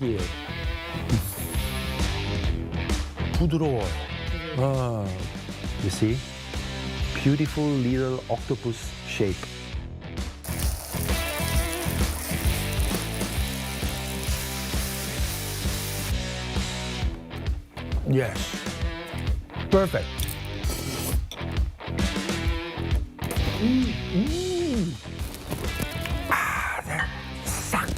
신기해요. 부드러워요. You see? Beautiful little octopus shape. Yes. Perfect. They're suck.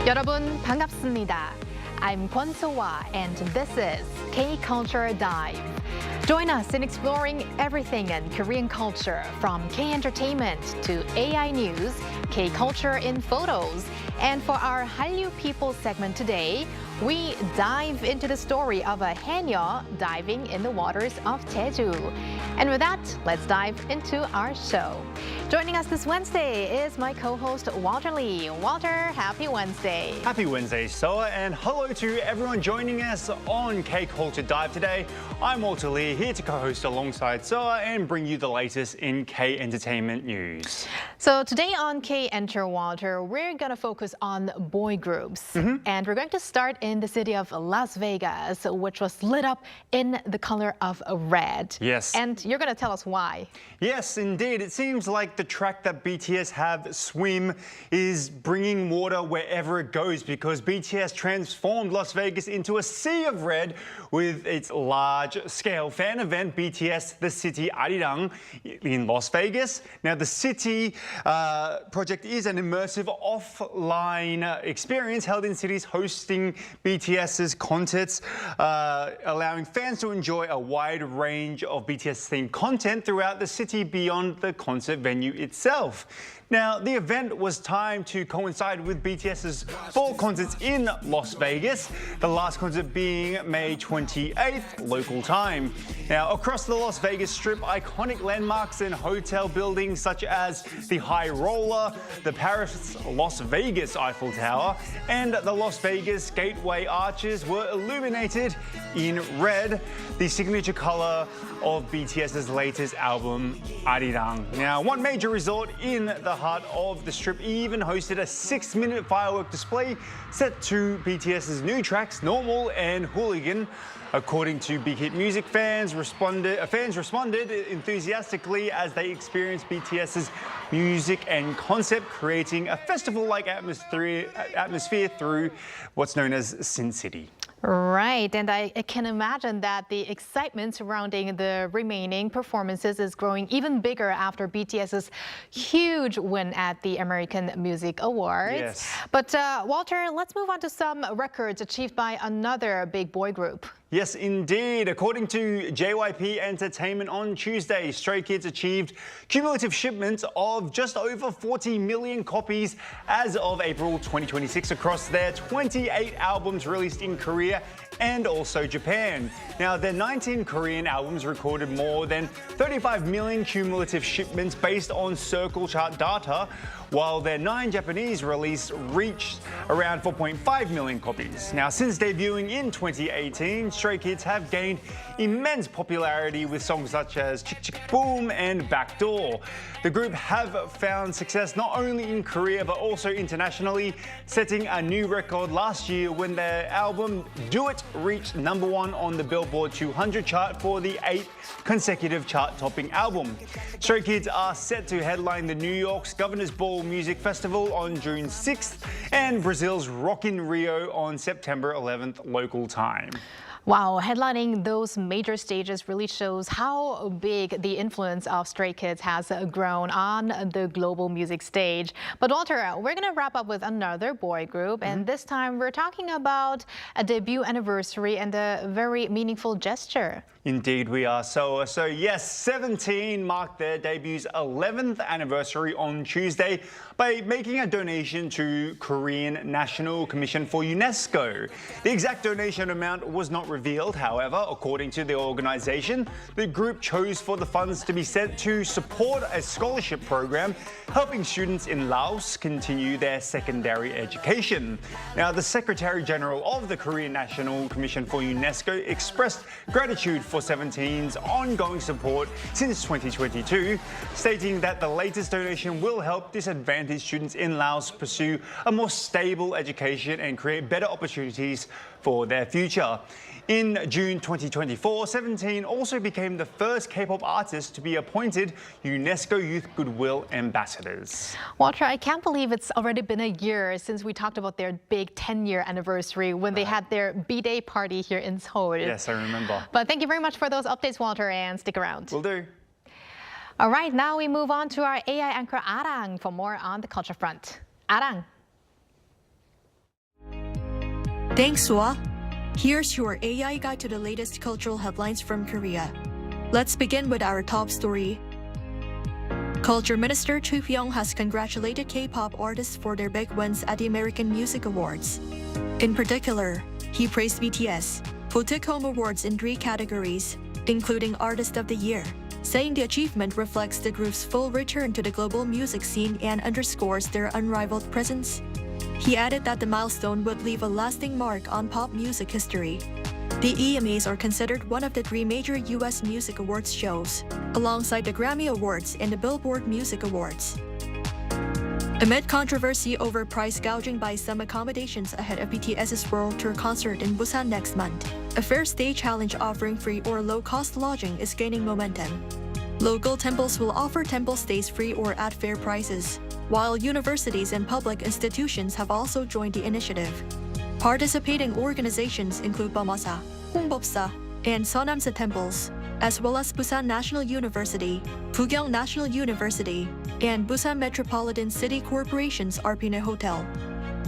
여러분 반갑습니다. I'm Kwon So-hwa and this is K-Culture Dive. Join us in exploring everything in Korean culture, from K-entertainment to AI news, K-culture in photos. And for our Hallyu People segment today, we dive into the story of a haenyeo diving in the waters of Jeju. And with that, let's dive into our show. Joining us this Wednesday is my co-host Walter Lee. Walter, happy Wednesday. Happy Wednesday, Soa, and hello to everyone joining us on K-Culture Dive today. I'm Walter Lee, here to co-host alongside Soa and bring you the latest in K-entertainment news. So today on K-Enter, Walter, we're going to focus on boy groups. And we're going to start in the city of Las Vegas, which was lit up in the color of red. Yes. And you're going to tell us why. Yes, indeed. It seems like the track that BTS have, Swim, is bringing water wherever it goes because BTS transformed Las Vegas into a sea of red with its large-scale fan event, BTS The City Arirang, in Las Vegas. Now, the city project is an immersive offline experience held in cities hosting BTS's concerts, allowing fans to enjoy a wide range of BTS-themed content throughout the city beyond the concert venue itself. Now, the event was timed to coincide with BTS's 4 concerts in Las Vegas, the last concert being May 28th, local time. Now, across the Las Vegas Strip, iconic landmarks and hotel buildings such as the High Roller, the Paris Las Vegas Eiffel Tower, and the Las Vegas Gateway Arches were illuminated in red, the signature color of BTS's latest album, Arirang. Now, one major resort in the heart of the Strip even hosted a 6-minute firework display set to BTS's new tracks, Normal and Hooligan. According to Big Hit Music, fans responded enthusiastically as they experienced BTS's music and concept, creating a festival-like atmosphere through what's known as Sin City. Right, and I can imagine that the excitement surrounding the remaining performances is growing even bigger after BTS's huge win at the American Music Awards. Yes. But Walter, let's move on to some records achieved by another big boy group. Yes, indeed. According to JYP Entertainment on Tuesday, Stray Kids achieved cumulative shipments of just over 40 million copies as of April 2026 across their 28 albums released in Korea and also Japan. Now, their 19 Korean albums recorded more than 35 million cumulative shipments based on Circle chart data, while their 9 Japanese release reached around 4.5 million copies. Now, since debuting in 2018, Stray Kids have gained immense popularity with songs such as Chick Chick Boom and Backdoor. The group have found success not only in Korea but also internationally, setting a new record last year when their album Do It reached #1 on the Billboard 200 chart for the 8th consecutive chart-topping album. Stray Kids are set to headline the New York's Governor's Ball Seoul Music Festival on June 6th and Brazil's Rock in Rio on September 11th local time. Wow, headlining those major stages really shows how big the influence of Stray Kids has grown on the global music stage. But Walter, we're going to wrap up with another boy group, and this time we're talking about a debut anniversary and a very meaningful gesture. Indeed we are. So yes, 17 marked their debut's 11th anniversary on Tuesday by making a donation to Korean National Commission for UNESCO. The exact donation amount was not revealed, however, according to the organization. The group chose for the funds to be sent to support a scholarship program helping students in Laos continue their secondary education. Now, the Secretary General of the Korean National Commission for UNESCO expressed gratitude for 17's ongoing support since 2022, stating that the latest donation will help disadvantaged students in Laos pursue a more stable education and create better opportunities for their future. In June 2024, 17 also became the first K-pop artist to be appointed UNESCO Youth Goodwill Ambassadors. Walter, I can't believe it's already been a year since we talked about their big 10-year anniversary when they had their B-Day party here in Seoul. Yes, I remember. But thank you very much for those updates, Walter, and stick around. Will do. All right, now we move on to our AI anchor Arirang for more on the culture front. Arirang. Thanks, Sua. Here's your AI guide to the latest cultural headlines from Korea. Let's begin with our top story. Culture Minister Chu Hyung has congratulated K-pop artists for their big wins at the American Music Awards. In particular, he praised BTS, who took home awards in 3 categories, including Artist of the Year, saying the achievement reflects the group's full return to the global music scene and underscores their unrivaled presence. He added that the milestone would leave a lasting mark on pop music history. The EMAs are considered one of the 3 major U.S. music awards shows, alongside the Grammy Awards and the Billboard Music Awards. Amid controversy over price gouging by some accommodations ahead of BTS's World Tour concert in Busan next month, a fair stay challenge offering free or low-cost lodging is gaining momentum. Local temples will offer temple stays free or at fair prices, while universities and public institutions have also joined the initiative. Participating organizations include Bamasa, Hongbopsa, and Sonamsa temples, as well as Busan National University, Pugyong National University, and Busan Metropolitan City Corporation's Arpine Hotel.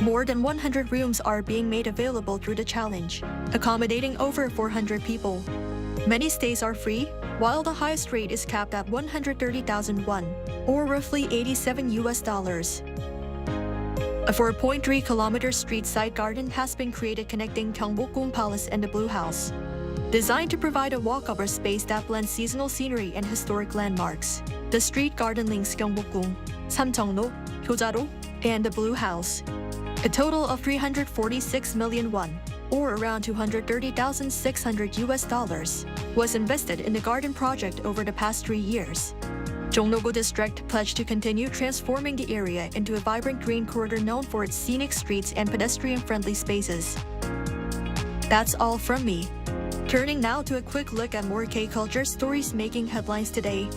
More than 100 rooms are being made available through the challenge, accommodating over 400 people. Many stays are free, while the highest rate is capped at 130,000 won, or roughly $87. A 4.3-kilometer street-side garden has been created connecting Gyeongbokgung Palace and the Blue House. Designed to provide a walkover space that blends seasonal scenery and historic landmarks, the street garden links Gyeongbokgung, Samcheongno, Hyojaro, and the Blue House. A total of 346 million won, or around $230,600, was invested in the garden project over the past 3 years. Jongno-gu District pledged to continue transforming the area into a vibrant green corridor known for its scenic streets and pedestrian-friendly spaces. That's all from me. Turning now to a quick look at more K-culture stories making headlines today.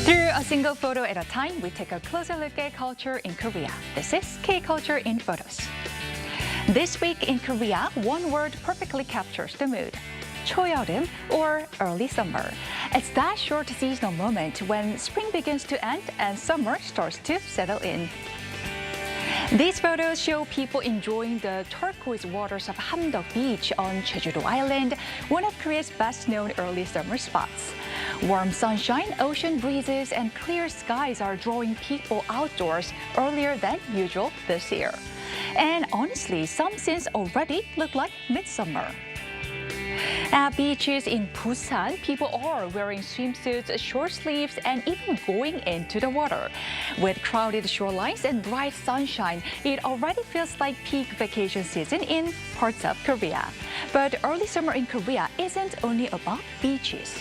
Through a single photo at a time, we take a closer look at culture in Korea. This is K-Culture in Photos. This week in Korea, one word perfectly captures the mood. 초여름, or early summer. It's that short seasonal moment when spring begins to end and summer starts to settle in. These photos show people enjoying the turquoise waters of Hamdeok Beach on Jeju Island, one of Korea's best-known early summer spots. Warm sunshine, ocean breezes, and clear skies are drawing people outdoors earlier than usual this year. And honestly, some scenes already look like midsummer. At beaches in Busan, people are wearing swimsuits, short sleeves, and even going into the water. With crowded shorelines and bright sunshine, it already feels like peak vacation season in parts of Korea. But early summer in Korea isn't only about beaches.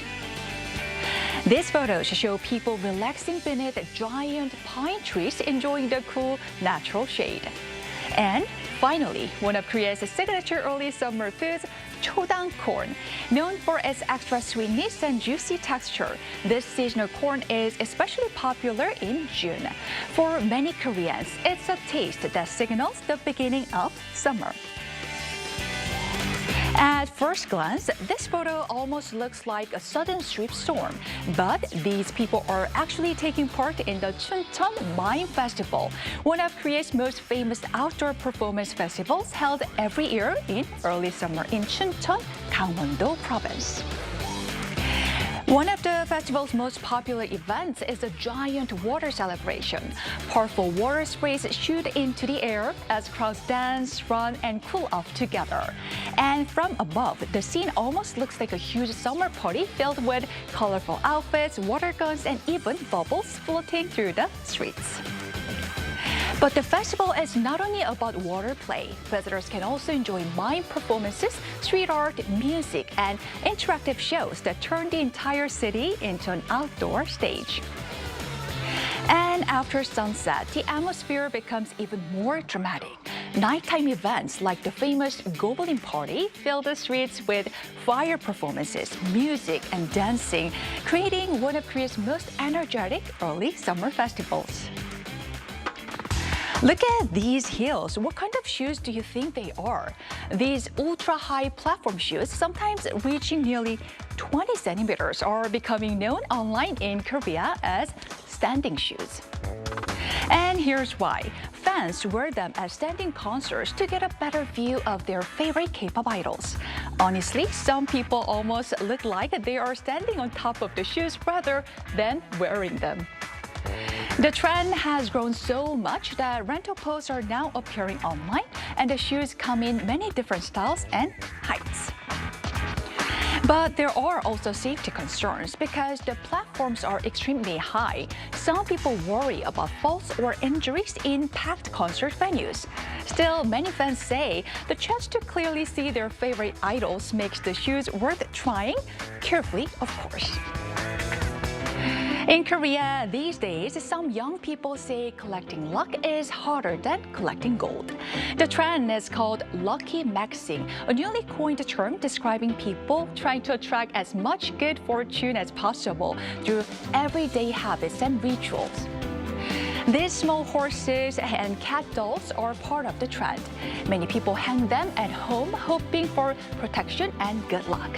These photos show people relaxing beneath giant pine trees, enjoying the cool, natural shade. And finally, one of Korea's signature early summer foods, chodang corn. Known for its extra sweetness and juicy texture, this seasonal corn is especially popular in June. For many Koreans, it's a taste that signals the beginning of summer. At first glance, this photo almost looks like a sudden street storm, but these people are actually taking part in the Chuncheon Mime Festival, one of Korea's most famous outdoor performance festivals held every year in early summer in Chuncheon, Gangwon-do Province. One of the festival's most popular events is a giant water celebration. Powerful water sprays shoot into the air as crowds dance, run, and cool off together. And from above, the scene almost looks like a huge summer party filled with colorful outfits, water guns, and even bubbles floating through the streets. But the festival is not only about water play. Visitors can also enjoy mime performances, street art, music, and interactive shows that turn the entire city into an outdoor stage. And after sunset, the atmosphere becomes even more dramatic. Nighttime events like the famous Goblin Party fill the streets with fire performances, music, and dancing, creating one of Korea's most energetic early summer festivals. Look at these heels. What kind of shoes do you think they are? These ultra-high platform shoes, sometimes reaching nearly 20 centimeters, are becoming known online in Korea as standing shoes. And here's why. Fans wear them at standing concerts to get a better view of their favorite K-pop idols. Honestly, some people almost look like they are standing on top of the shoes rather than wearing them. The trend has grown so much that rental posts are now appearing online, and the shoes come in many different styles and heights. But there are also safety concerns because the platforms are extremely high. Some people worry about falls or injuries in packed concert venues. Still, many fans say the chance to clearly see their favorite idols makes the shoes worth trying, carefully, of course. In Korea these days, some young people say collecting luck is harder than collecting gold. The trend is called lucky maxing, a newly coined term describing people trying to attract as much good fortune as possible through everyday habits and rituals. These small horses and cat dolls are part of the trend. Many people hang them at home, hoping for protection and good luck.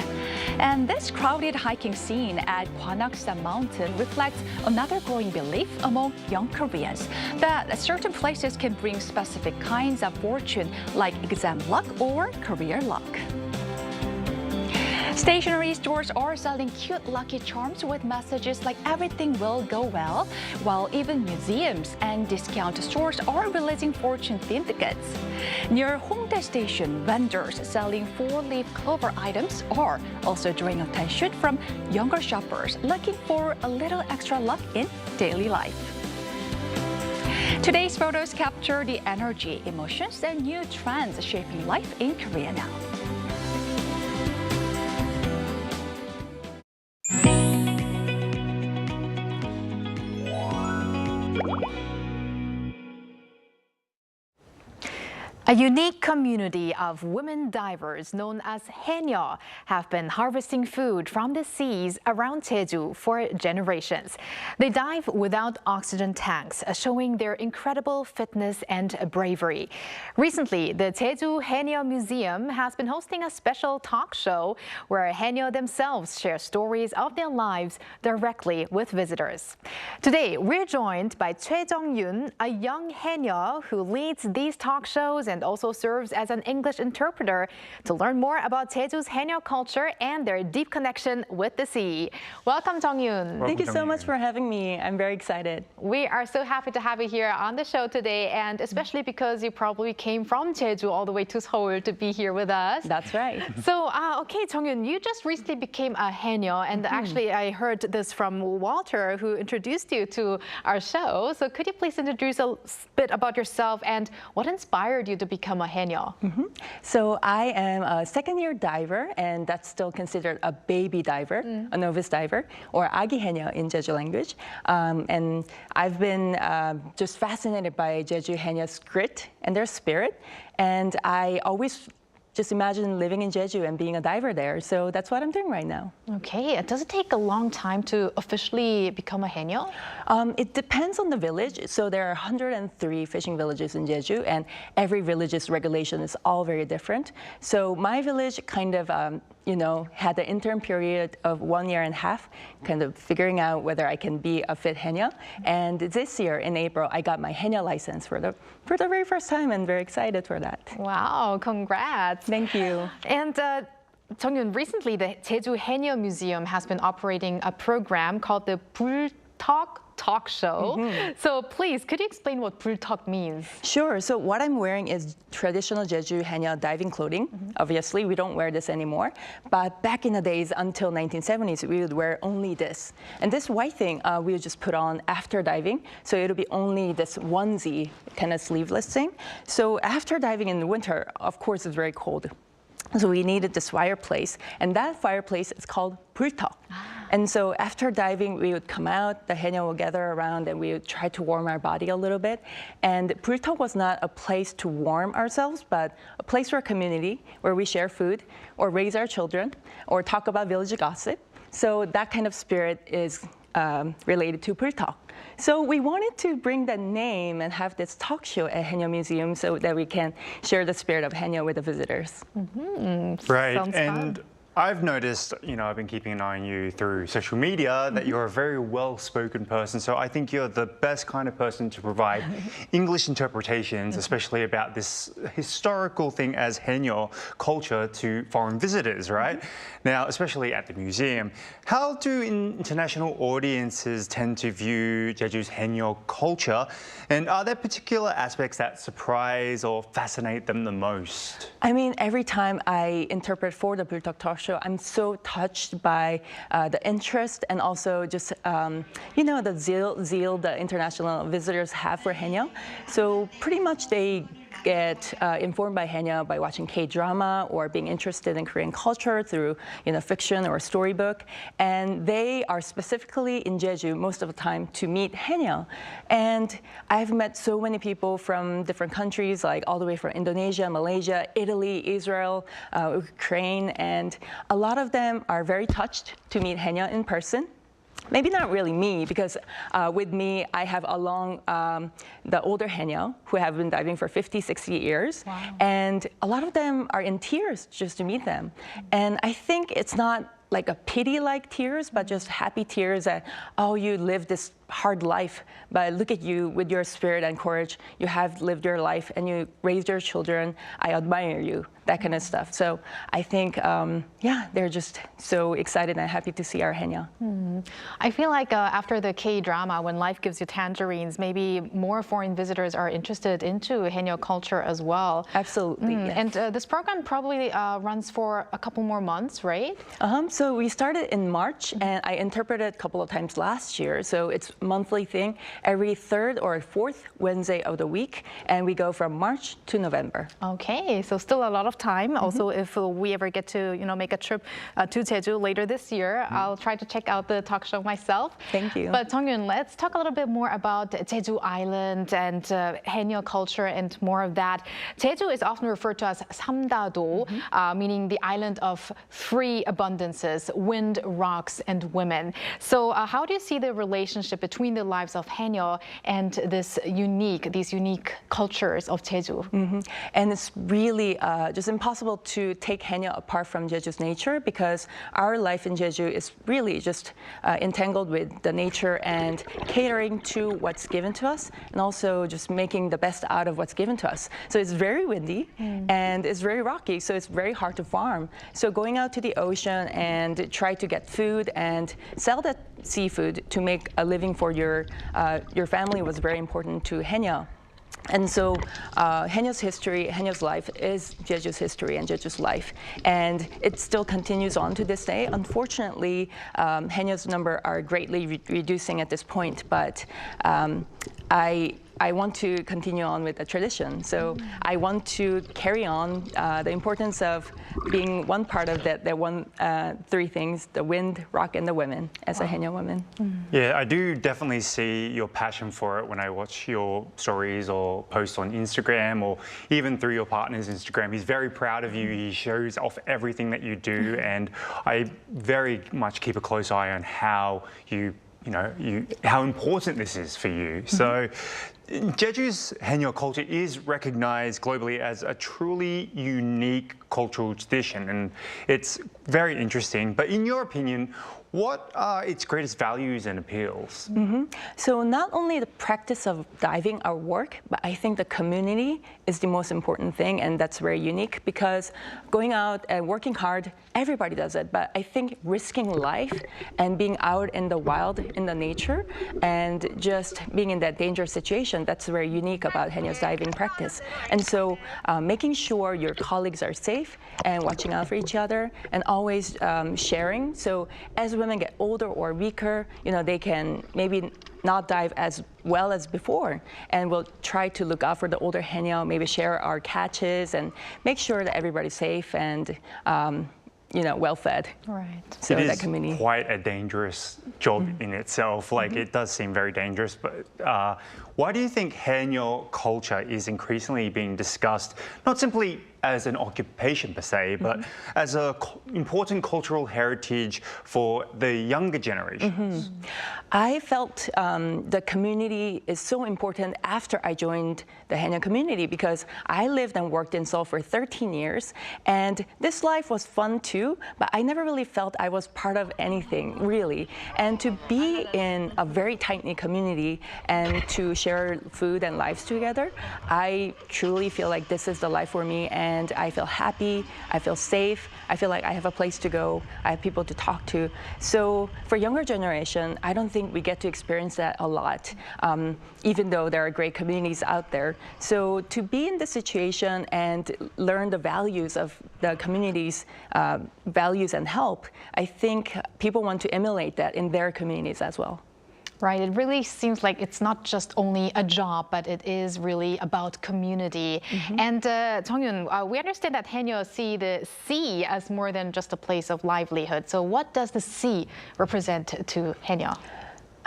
And this crowded hiking scene at Gwanaksan Mountain reflects another growing belief among young Koreans that certain places can bring specific kinds of fortune, like exam luck or career luck. Stationery stores are selling cute lucky charms with messages like everything will go well, while even museums and discount stores are releasing fortune-themed goods. Near Hongdae Station, vendors selling four-leaf clover items are also drawing attention from younger shoppers looking for a little extra luck in daily life. Today's photos capture the energy, emotions, and new trends shaping life in Korea now. A unique community of women divers known as haenyeo have been harvesting food from the seas around Jeju for generations. They dive without oxygen tanks, showing their incredible fitness and bravery. Recently, the Jeju haenyeo Museum has been hosting a special talk show where haenyeo themselves share stories of their lives directly with visitors. Today, we're joined by Choi Jung-yoon, a young haenyeo who leads these talk shows and and also serves as an English interpreter to learn more about Jeju's haenyeo culture and their deep connection with the sea. Welcome, Jong-yoon. Thank you so much for having me. I'm very excited. We are so happy to have you here on the show today, and especially because you probably came from Jeju all the way to Seoul to be here with us. That's right. So, okay, Jong-yoon, you just recently became a haenyeo, and actually I heard this from Walter, who introduced you to our show. So could you please introduce a bit about yourself and what inspired you to become a haenyeo? So I am a second-year diver, and that's still considered a baby diver, a novice diver, or 아기 haenyeo in Jeju language. And I've been just fascinated by Jeju haenyeo's grit and their spirit, and I always just imagine living in Jeju and being a diver there. So that's what I'm doing right now. Okay, does it take a long time to officially become a haenyeo? It depends on the village. So there are 103 fishing villages in Jeju, and every village's regulation is all very different. So my village kind of, had the interim period of 1.5 years, kind of figuring out whether I can be a fit haenyeo. And this year in April, I got my haenyeo license for the very first time, and very excited for that. Wow, congrats. Thank you. And Jong-yoon, recently the Jeju Haenyeo Museum has been operating a program called the Talk Show. So please, could you explain what Talk means? Sure. So what I'm wearing is traditional Jeju haenyeo diving clothing. Obviously, we don't wear this anymore. But back in the days, until 1970s, we would wear only this. And this white thing, we would just put on after diving. So it'll be only this onesie, kind of sleeveless thing. So after diving in the winter, of course, it's very cold. So we needed this fireplace, and that fireplace is called 불떡. And so after diving, we would come out, the haenyeo would gather around, and we would try to warm our body a little bit. And 불떡 was not a place to warm ourselves, but a place for a community where we share food, or raise our children, or talk about village gossip. So that kind of spirit is related to 불떡. So we wanted to bring that name and have this talk show at Haenyeo Museum so that we can share the spirit of haenyeo with the visitors. Right, Sounds and fun. I've noticed, I've been keeping an eye on you through social media, that you're a very well-spoken person. So I think you're the best kind of person to provide English interpretations, especially about this historical thing as haenyeo culture to foreign visitors, right? Now, especially at the museum, how do international audiences tend to view Jeju's haenyeo culture? And are there particular aspects that surprise or fascinate them the most? I mean, every time I interpret for the 불떡 talk show, I'm so touched by the interest and also just, the zeal the international visitors have for haenyeo. So pretty much they get informed by haenyeo by watching K-drama or being interested in Korean culture through fiction or storybook. And they are specifically in Jeju most of the time to meet haenyeo. And I've met so many people from different countries, like all the way from Indonesia, Malaysia, Italy, Israel, Ukraine, and a lot of them are very touched to meet haenyeo in person. Maybe not really me, because with me, I have along the older haenyeo who have been diving for 50, 60 years. Wow. And a lot of them are in tears just to meet them. And I think it's not like a pity-like tears, but just happy tears that, oh, you lived this hard life, but look at you with your spirit and courage. You have lived your life and you raised your children. I admire you, that kind of stuff. So I think, they're just so excited and happy to see our haenyeo. I feel like after the K-drama, when life gives you tangerines, maybe more foreign visitors are interested into haenyeo culture as well. Absolutely, yes. And this program probably runs for a couple more months, right? So we started in March, and I interpreted a couple of times last year. So it's a monthly thing, every third or fourth Wednesday of the week, and we go from March to November. Okay, so still a lot of time. Also, if we ever get to make a trip to Jeju later this year, I'll try to check out the talk show myself. Thank you. But Jong-yoon, let's talk a little bit more about Jeju Island and haenyeo culture and more of that. Jeju is often referred to as 삼다도, meaning the island of three abundances: wind, rocks, and women. So how do you see the relationship between the lives of haenyeo and these unique cultures of Jeju. And it's really just impossible to take haenyeo apart from Jeju's nature, because our life in Jeju is really just entangled with the nature and catering to what's given to us, and also just making the best out of what's given to us. So it's very windy and it's very rocky, so it's very hard to farm. So going out to the ocean and try to get food and sell that seafood to make a living for your family was very important to haenyeo. And so haenyeo's history, haenyeo's life is Jeju's history and Jeju's life. And it still continues on to this day. Unfortunately, haenyeo's number are greatly reducing at this point, but I want to continue on with the tradition. So I want to carry on the importance of being one part of that three things: the wind, rock, and the women, as a haenyeo woman. Yeah, I do definitely see your passion for it when I watch your stories or posts on Instagram, or even through your partner's Instagram. He's very proud of you. He shows off everything that you do, and I very much keep a close eye on how how important this is for you. So Jeju's haenyeo culture is recognized globally as a truly unique cultural tradition, and it's very interesting. But in your opinion, what are its greatest values and appeals? So not only the practice of diving our work, but I think the community is the most important thing, and that's very unique, because going out and working hard, everybody does it, but I think risking life and being out in the wild, in the nature, and just being in that dangerous situation, that's very unique about haenyeo's diving practice. And so making sure your colleagues are safe and watching out for each other, and always sharing. So as women get older or weaker, they can maybe not dive as well as before, and we'll try to look out for the older haenyeo, maybe share our catches and make sure that everybody's safe and well fed. Right. So it that is community. Quite a dangerous job in itself. Like it does seem very dangerous. But why do you think haenyeo culture is increasingly being discussed, not simply as an occupation per se, but as an important cultural heritage for the younger generations? I felt the community is so important after I joined the haenyeo community, because I lived and worked in Seoul for 13 years, and this life was fun too, but I never really felt I was part of anything, really. And to be in a very tight-knit community and to share food and lives together, I truly feel like this is the life for me, and I feel happy, I feel safe, I feel like I have a place to go, I have people to talk to. So for younger generation, I don't think we get to experience that a lot, even though there are great communities out there. So to be in this situation and learn the values of the community's values and help, I think people want to emulate that in their communities as well. Right, it really seems like it's not just only a job, but it is really about community. And Jong-yoon, we understand that haenyeo see the sea as more than just a place of livelihood. So what does the sea represent to haenyeo?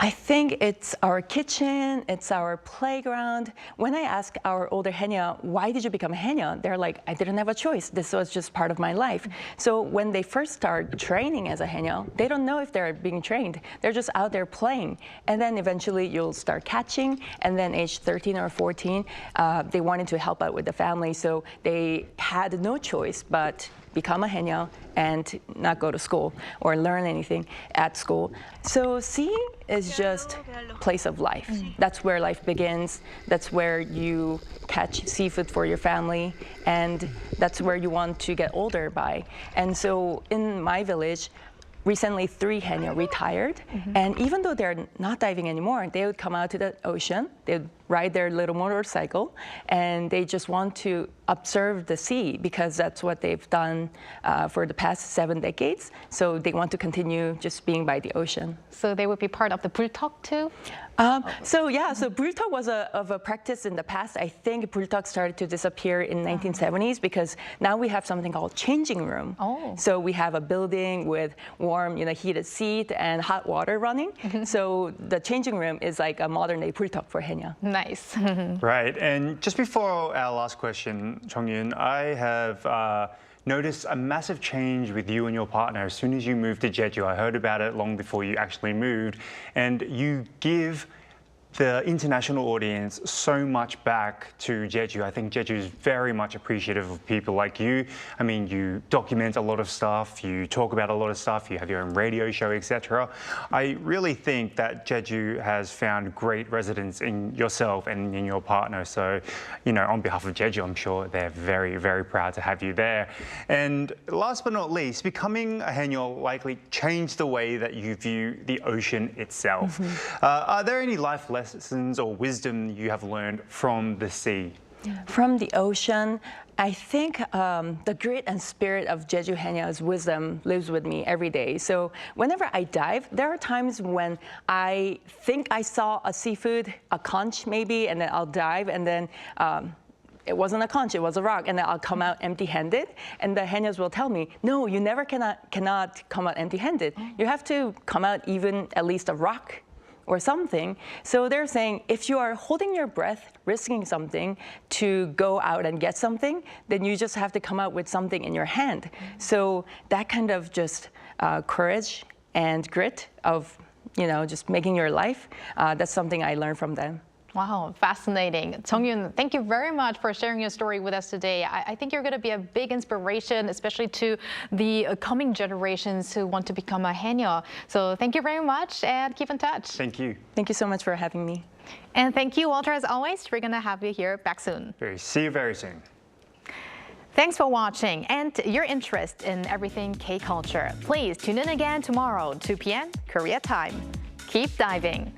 I think it's our kitchen, it's our playground. When I ask our older haenyeo, why did you become a haenyeo? They're like, I didn't have a choice. This was just part of my life. So when they first start training as a haenyeo, they don't know if they're being trained. They're just out there playing. And then eventually you'll start catching. And then age 13 or 14, they wanted to help out with the family. So they had no choice but become a haenyeo and not go to school or learn anything at school. So sea is just a place of life. That's where life begins. That's where you catch seafood for your family, and that's where you want to get older by. And so in my village, recently 3 haenyeo retired, and even though they're not diving anymore, they would come out to the ocean, they would ride their little motorcycle, and they just want to observe the sea, because that's what they've done for the past 7 decades. So they want to continue just being by the ocean. So they would be part of the 불턱 too? So 불턱 was of a practice in the past. I think 불턱 started to disappear in 1970s, because now we have something called changing room. Oh. So we have a building with warm, heated seat and hot water running. So the changing room is like a modern day 불턱 for haenyeo. Nice. Right, and just before our last question, Jong-yoon, I have noticed a massive change with you and your partner as soon as you moved to Jeju. I heard about it long before you actually moved, and you give the international audience so much back to Jeju. I think Jeju is very much appreciative of people like you. I mean, you document a lot of stuff, you talk about a lot of stuff, you have your own radio show, etc. I really think that Jeju has found great residence in yourself and in your partner. So, you know, on behalf of Jeju, I'm sure they're very, very proud to have you there. And last but not least, becoming a haenyeo likely changed the way that you view the ocean itself. Are there any life lessons or wisdom you have learned from the sea? From the ocean, I think the grit and spirit of Jeju haenyeo's wisdom lives with me every day. So whenever I dive, there are times when I think I saw a seafood, a conch maybe, and then I'll dive, and then it wasn't a conch, it was a rock, and then I'll come out empty-handed, and the haenyeos will tell me, no, you never cannot come out empty-handed. You have to come out even at least a rock or something. So they're saying, if you are holding your breath, risking something to go out and get something, then you just have to come out with something in your hand. So that kind of just courage and grit of, you know, just making your life, that's something I learned from them. Wow, fascinating. Jung-yoon, thank you very much for sharing your story with us today. I think you're going to be a big inspiration, especially to the coming generations who want to become a haenyeo. So thank you very much and keep in touch. Thank you. Thank you so much for having me. And thank you, Walter, as always. We're going to have you here back soon. See you very soon. Thanks for watching and your interest in everything K-culture. Please tune in again tomorrow, 2 p.m. Korea time. Keep diving.